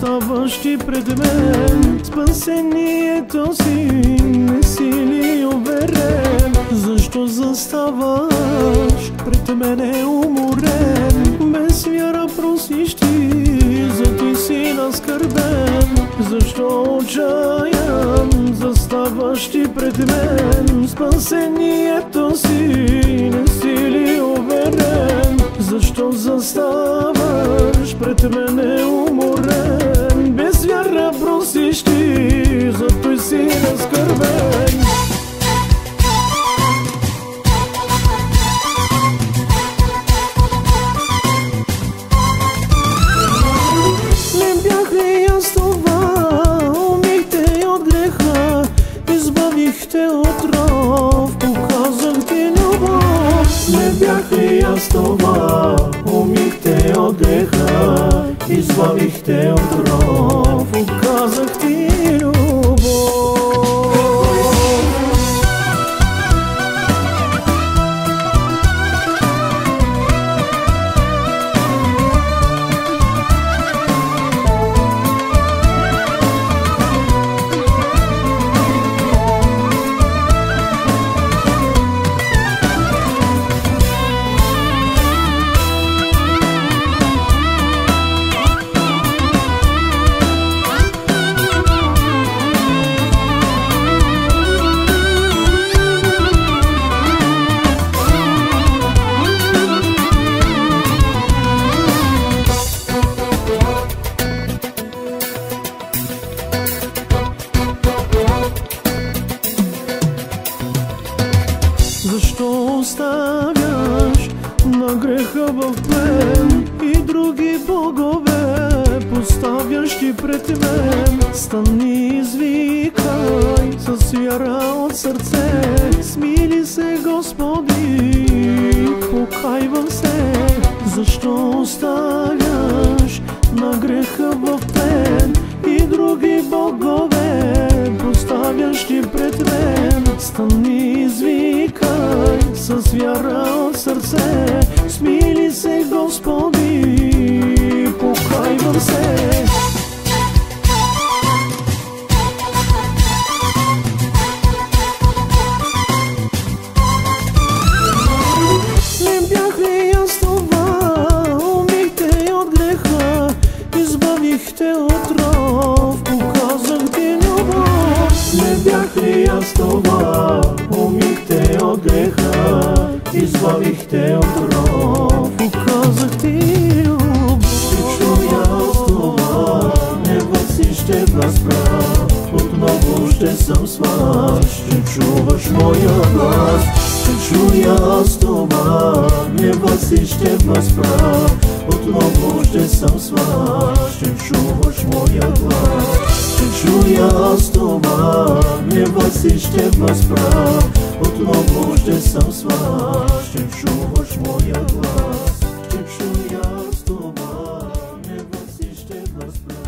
Заставаш ти пред мен, спасението си не си ли уверен? Защо заставаш пред мене уморен? Без вяра просиш ти, за ти си наскърбен. Защо отчаян заставаш ти пред мен? Спасението си не си ли уверен? Защо заставаш пред мене уморен? Без вяра просиш ти, за той си наскърбен. Не бях ли аз това? Умихте от греха, избавихте от ров, показах ти любов. Не бях ли аз това? Умихте от греха, избавихте от ров, показах ти любов. Защо оставяш на греха в плен и други богове поставяш ти пред мен? Стани, извикай с вяра от сърце, смили се, Господи, покайвам се. Защо оставяш на греха в плен и други богове поставяш ти пред мен? Стани, извикай с вяра от сърце, смили се, Господи, покайвам се. Не бях ли аз това? Умихте от греха, избавихте от ров, показах ти любов. Не бях ли аз това? Умихте от греха, избавихте от ров, показах ти любов. Ще чуя аз това, небо си ще възпра, отново ще съм с вас, ще чуваш моя глас. Ще чуя аз това, небо си ще възпра, отново ще съм с вас, ще чуваш моя глас. Ще чуя аз това, небо си ще възпра, отново ще съм с вас, ще чуваш моя глас. Ще чуя аз това, небо си ще възпра.